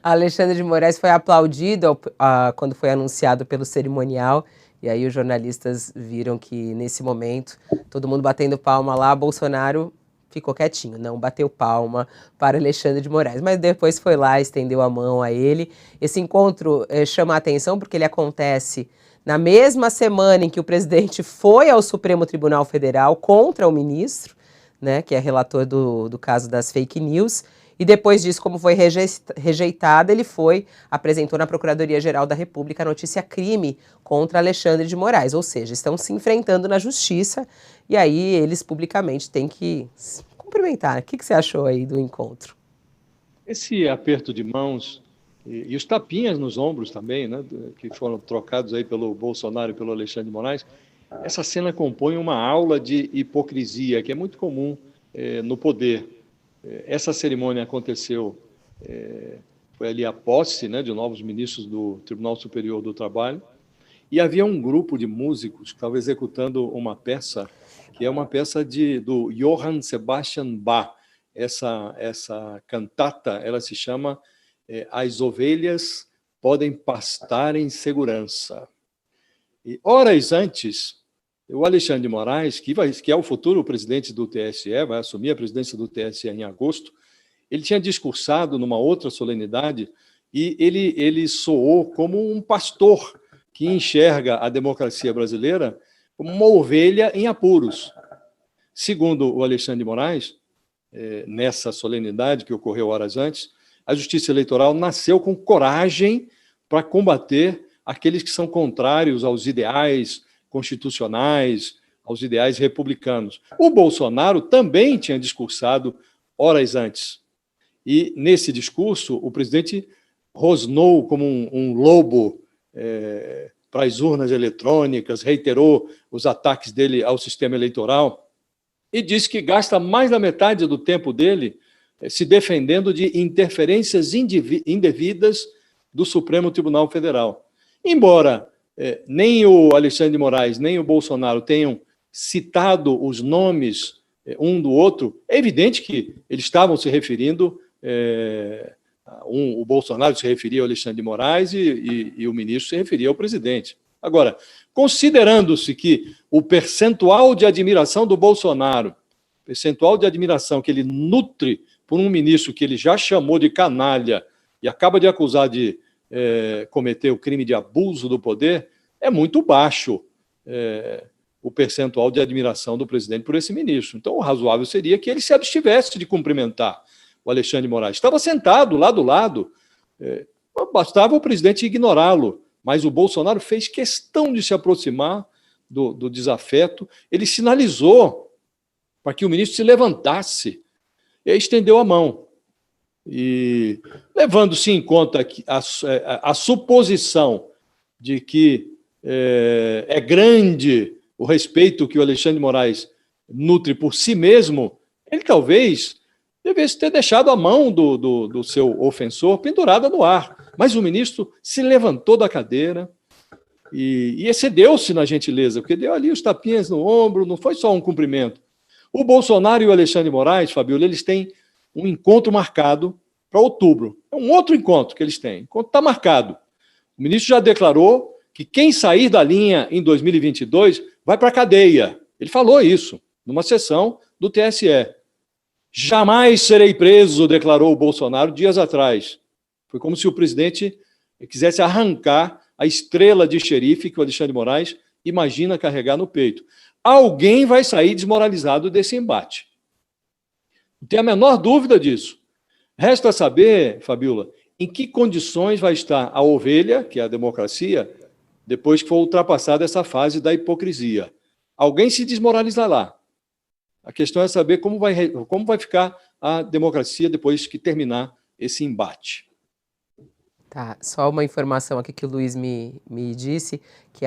Alexandre de Moraes foi aplaudido quando foi anunciado pelo cerimonial, e aí os jornalistas viram que, nesse momento, todo mundo batendo palma lá, Bolsonaro ficou quietinho, não bateu palma para Alexandre de Moraes, mas depois foi lá, estendeu a mão a ele. Esse encontro chama a atenção porque ele acontece na mesma semana em que o presidente foi ao Supremo Tribunal Federal contra o ministro, né, que é relator do caso das fake news, e depois disso, como foi rejeitada, ele apresentou na Procuradoria-Geral da República a notícia crime contra Alexandre de Moraes, ou seja, estão se enfrentando na justiça, e aí eles publicamente têm que se cumprimentar. O que você achou aí do encontro? Esse aperto de mãos e os tapinhas nos ombros também, né, que foram trocados aí pelo Bolsonaro e pelo Alexandre de Moraes, essa cena compõe uma aula de hipocrisia que é muito comum no poder. Essa cerimônia aconteceu, foi ali a posse, né, de novos ministros do Tribunal Superior do Trabalho, e havia um grupo de músicos que estava executando uma peça, que é uma peça do Johann Sebastian Bach. Essa cantata, ela se chama As Ovelhas Podem Pastar em Segurança. E horas antes, o Alexandre de Moraes, que é o futuro presidente do TSE, vai assumir a presidência do TSE em agosto, ele tinha discursado numa outra solenidade e ele soou como um pastor que enxerga a democracia brasileira como uma ovelha em apuros. Segundo o Alexandre de Moraes, nessa solenidade que ocorreu horas antes, a Justiça Eleitoral nasceu com coragem para combater aqueles que são contrários aos ideais constitucionais, aos ideais republicanos. O Bolsonaro também tinha discursado horas antes. E, nesse discurso, o presidente rosnou como um lobo para as urnas eletrônicas, reiterou os ataques dele ao sistema eleitoral e disse que gasta mais da metade do tempo dele se defendendo de interferências indevidas do Supremo Tribunal Federal. Embora nem o Alexandre de Moraes, nem o Bolsonaro tenham citado os nomes um do outro, é evidente que eles estavam se referindo, o Bolsonaro se referia ao Alexandre de Moraes e o ministro se referia ao presidente. Agora, considerando-se que o percentual de admiração do Bolsonaro, percentual de admiração que ele nutre por um ministro que ele já chamou de canalha e acaba de acusar de cometer o crime de abuso do poder, é muito baixo o percentual de admiração do presidente por esse ministro. Então, o razoável seria que ele se abstivesse de cumprimentar o Alexandre de Moraes. Estava sentado lá do lado, bastava o presidente ignorá-lo, mas o Bolsonaro fez questão de se aproximar do desafeto, ele sinalizou para que o ministro se levantasse e estendeu a mão. E levando-se em conta a suposição de que é grande o respeito que o Alexandre de Moraes nutre por si mesmo, ele talvez devesse ter deixado a mão do seu ofensor pendurada no ar. Mas o ministro se levantou da cadeira e excedeu-se na gentileza, porque deu ali os tapinhas no ombro, não foi só um cumprimento. O Bolsonaro e o Alexandre de Moraes, Fabiola, eles têm um encontro marcado para outubro. É um outro encontro que eles têm. O encontro está marcado. O ministro já declarou que quem sair da linha em 2022 vai para a cadeia. Ele falou isso numa sessão do TSE. Jamais serei preso, declarou o Bolsonaro dias atrás. Foi como se o presidente quisesse arrancar a estrela de xerife que o Alexandre de Moraes imagina carregar no peito. Alguém vai sair desmoralizado desse embate. Não tem a menor dúvida disso. Resta saber, Fabiola, em que condições vai estar a ovelha, que é a democracia, depois que for ultrapassada essa fase da hipocrisia. Alguém se desmoralizará. A questão é saber como vai ficar a democracia depois que terminar esse embate. Tá, só uma informação aqui que o Luiz me disse, que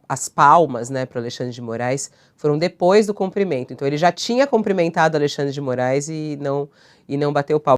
as palmas, né, para Alexandre de Moraes foram depois do cumprimento. Então ele já tinha cumprimentado Alexandre de Moraes e não bateu palma.